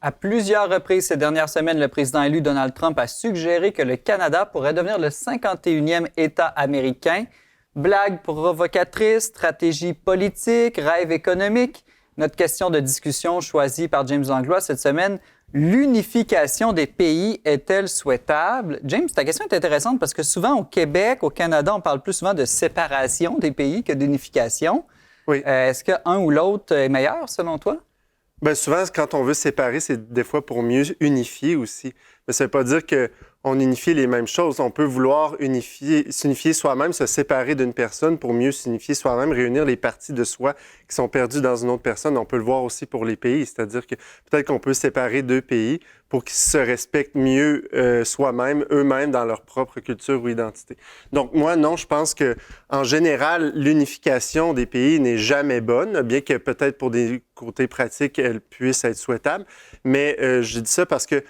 À plusieurs reprises ces dernières semaines, le président élu Donald Trump a suggéré que le Canada pourrait devenir le 51e État américain. Blague provocatrice, stratégie politique, rêve économique. Notre question de discussion choisie par James Langlois cette semaine, l'unification des pays est-elle souhaitable? James, ta question est intéressante parce que souvent au Québec, au Canada, on parle plus souvent de séparation des pays que d'unification. Oui. Est-ce qu'un ou l'autre est meilleur selon toi? Bien, souvent, quand on veut séparer, c'est des fois pour mieux unifier aussi. Mais ça ne veut pas dire qu'on unifie les mêmes choses. On peut vouloir s'unifier soi-même, se séparer d'une personne pour mieux s'unifier soi-même, réunir les parties de soi qui sont perdues dans une autre personne. On peut le voir aussi pour les pays. C'est-à-dire que peut-être qu'on peut séparer deux pays pour qu'ils se respectent mieux soi-même, eux-mêmes, dans leur propre culture ou identité. Donc, moi, non, je pense que en général, l'unification des pays n'est jamais bonne, bien que peut-être pour des côtés pratiques, elle puisse être souhaitable. Mais je dis ça parce que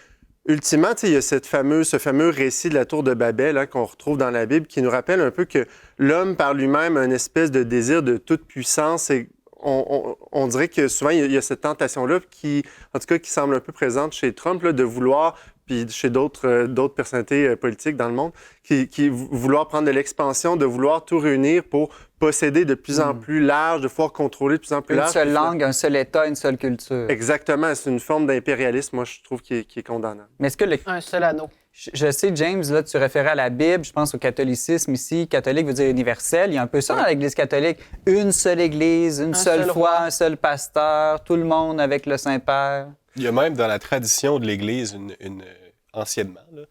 ultimement, il y a ce fameux récit de la tour de Babel qu'on retrouve dans la Bible qui nous rappelle un peu que l'homme par lui-même a une espèce de désir de toute puissance et on dirait que souvent, il y a cette tentation-là qui, en tout cas, qui semble un peu présente chez Trump, là, de vouloir, puis chez d'autres personnalités politiques dans le monde, qui vouloir prendre de l'expansion, de vouloir tout réunir pour posséder de plus en plus large, de pouvoir contrôler de plus en plus large. Une seule langue, un seul État, une seule culture. Exactement. C'est une forme d'impérialisme, moi, je trouve, qui est condamnable. Mais est-ce que Un seul anneau. Je sais, James, là, tu référais à la Bible, je pense au catholicisme ici. Catholique veut dire universel. Il y a un peu ça dans l'Église catholique. Une seule Église, une seule foi, un seul pasteur, tout le monde avec le Saint-Père. Il y a même dans la tradition de l'Église, anciennement, là,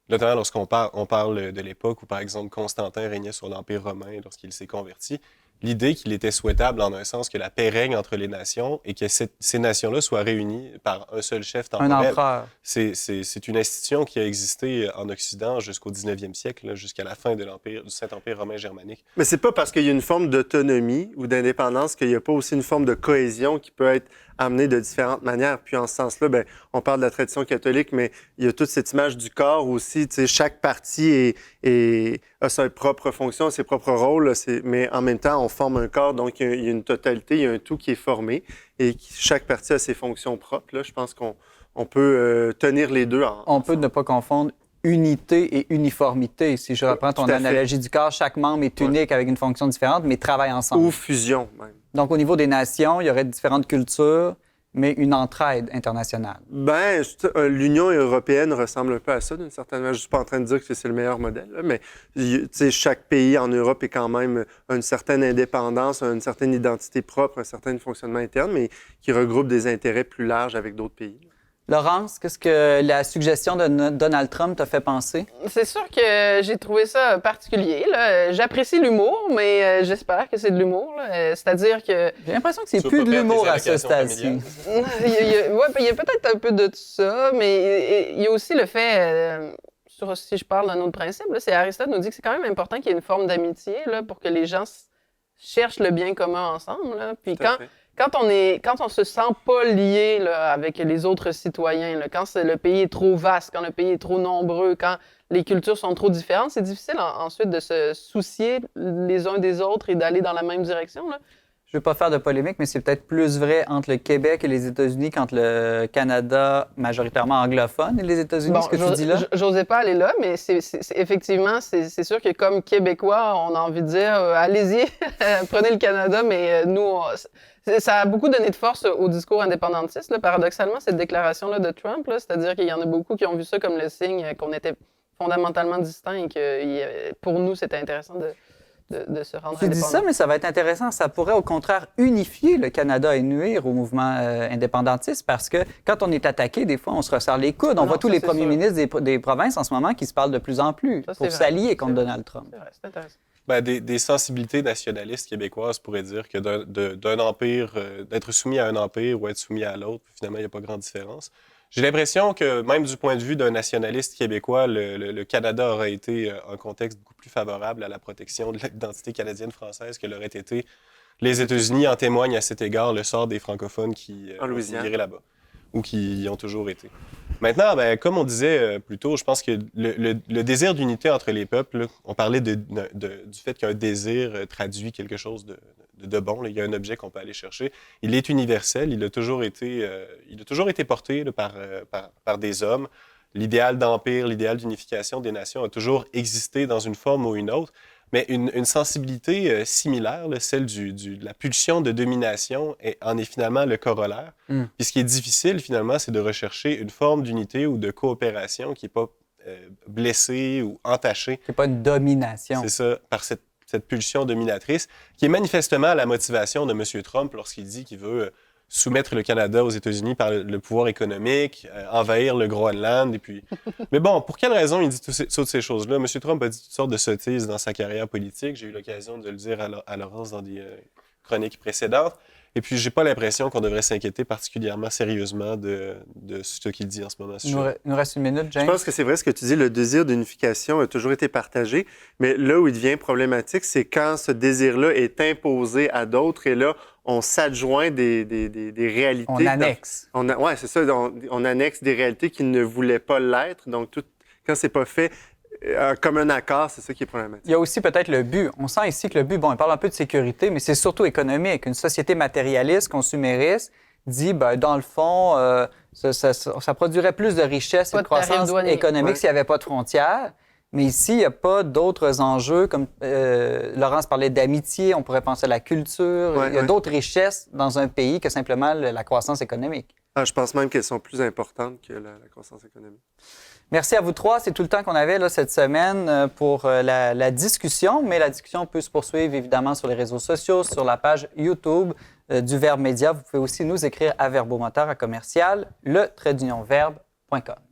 notamment lorsqu'on on parle de l'époque où, par exemple, Constantin régnait sur l'Empire romain lorsqu'il s'est converti, l'idée qu'il était souhaitable, en un sens, que la paix règne entre les nations et que ces nations-là soient réunies par un seul chef temporel. Un empereur. C'est une institution qui a existé en Occident jusqu'au 19e siècle, là, jusqu'à la fin de du Saint-Empire romain germanique. Mais c'est pas parce qu'il y a une forme d'autonomie ou d'indépendance qu'il n'y a pas aussi une forme de cohésion qui peut être amenée de différentes manières. Puis en ce sens-là, bien, on parle de la tradition catholique, mais il y a toute cette image du corps aussi. Tu sais, chaque partie a sa propre fonction, ses propres rôles, mais en même temps, on forme un corps, donc il y a une totalité, il y a un tout qui est formé et chaque partie a ses fonctions propres. Là, je pense qu'on peut tenir les deux ensemble. On peut ne pas confondre unité et uniformité. Si je reprends ton analogie du corps, chaque membre est unique avec une fonction différente, mais travaille ensemble. Ou fusion, même. Donc, au niveau des nations, il y aurait différentes cultures, mais une entraide internationale. Bien, l'Union européenne ressemble un peu à ça, d'une certaine manière. Je ne suis pas en train de dire que c'est le meilleur modèle, là, mais chaque pays en Europe est quand même une certaine indépendance, une certaine identité propre, un certain fonctionnement interne, mais qui regroupe des intérêts plus larges avec d'autres pays. Laurence, qu'est-ce que la suggestion de Donald Trump t'a fait penser? C'est sûr que j'ai trouvé ça particulier, là. J'apprécie l'humour, mais j'espère que c'est de l'humour, là. C'est-à-dire que... J'ai l'impression que c'est plus de l'humour à ce stade-ci. il y a peut-être un peu de tout ça, mais il y a aussi le fait... si je parle d'un autre principe, là, c'est Aristote nous dit que c'est quand même important qu'il y ait une forme d'amitié là, pour que les gens cherchent le bien commun ensemble. Là. Puis quand on se sent pas lié là, avec les autres citoyens, là, quand le pays est trop vaste, quand le pays est trop nombreux, quand les cultures sont trop différentes, c'est difficile ensuite de se soucier les uns des autres et d'aller dans la même direction. Là. Je ne veux pas faire de polémique, mais c'est peut-être plus vrai entre le Québec et les États-Unis qu'entre le Canada majoritairement anglophone et les États-Unis, ce que tu dis là? J'osais pas aller là, mais effectivement, c'est sûr que comme Québécois, on a envie de dire allez-y, prenez le Canada, mais nous, ça a beaucoup donné de force au discours indépendantiste. Là. Paradoxalement, cette déclaration-là de Trump, là, c'est-à-dire qu'il y en a beaucoup qui ont vu ça comme le signe qu'on était fondamentalement distincts et que pour nous, c'était intéressant de se rendre Tu dis ça, mais ça va être intéressant. Ça pourrait, au contraire, unifier le Canada et nuire au mouvement indépendantiste parce que quand on est attaqué, des fois, on se resserre les coudes. On voit tous les premiers ministres des provinces en ce moment qui se parlent de plus en plus pour s'allier contre Donald Trump. C'est vrai, c'est intéressant. Ben, des sensibilités nationalistes québécoises pourraient dire que d'un empire, d'être soumis à un empire ou être soumis à l'autre, finalement, il n'y a pas grande différence. J'ai l'impression que, même du point de vue d'un nationaliste québécois, le Canada aurait été un contexte beaucoup plus favorable à la protection de l'identité canadienne-française que l'auraient été les États-Unis. En témoigne à cet égard le sort des francophones qui ont immigré là-bas ou qui y ont toujours été. Maintenant, ben, comme on disait plus tôt, je pense que le désir d'unité entre les peuples, là, on parlait du fait qu'un désir traduit quelque chose de bon. Là. Il y a un objet qu'on peut aller chercher. Il est universel. Il a toujours été porté là, par des hommes. L'idéal d'empire, l'idéal d'unification des nations a toujours existé dans une forme ou une autre. Mais une sensibilité similaire, là, celle de la pulsion de domination, en est finalement le corollaire. Puis ce qui est difficile, finalement, c'est de rechercher une forme d'unité ou de coopération qui n'est pas blessée ou entachée. C'est pas une domination. C'est ça, par cette pulsion dominatrice, qui est manifestement la motivation de M. Trump lorsqu'il dit qu'il veut soumettre le Canada aux États-Unis par le pouvoir économique, envahir le Groenland. Et puis... Mais bon, pour quelle raison il dit toutes ces choses-là? M. Trump a dit toutes sortes de sottises dans sa carrière politique. J'ai eu l'occasion de le dire à Laurence dans des chroniques précédentes. Et puis, j'ai pas l'impression qu'on devrait s'inquiéter particulièrement sérieusement de ce qu'il dit en ce moment. Il nous reste une minute, James. Je pense que c'est vrai ce que tu dis, le désir d'unification a toujours été partagé, mais là où il devient problématique, c'est quand ce désir-là est imposé à d'autres et là, on s'adjoint des réalités. On annexe. Oui, c'est ça, on annexe des réalités qui ne voulaient pas l'être. Donc, quand c'est pas fait comme un accord, c'est ça qui est problématique. Il y a aussi peut-être le but. On sent ici que le but, bon, il parle un peu de sécurité, mais c'est surtout économique. Une société matérialiste, consumériste, dit, ben, dans le fond, ça produirait plus de richesse et de croissance économique s'il n'y avait pas de frontières. Mais ici, il n'y a pas d'autres enjeux, comme Laurence parlait d'amitié, on pourrait penser à la culture. Il y a d'autres richesses dans un pays que simplement la croissance économique. Je pense même qu'elles sont plus importantes que la croissance économique. Merci à vous trois. C'est tout le temps qu'on avait là, cette semaine pour la discussion, mais la discussion peut se poursuivre évidemment sur les réseaux sociaux, sur la page YouTube du Verbe Média. Vous pouvez aussi nous écrire à verbomoteur@le-verbe.com.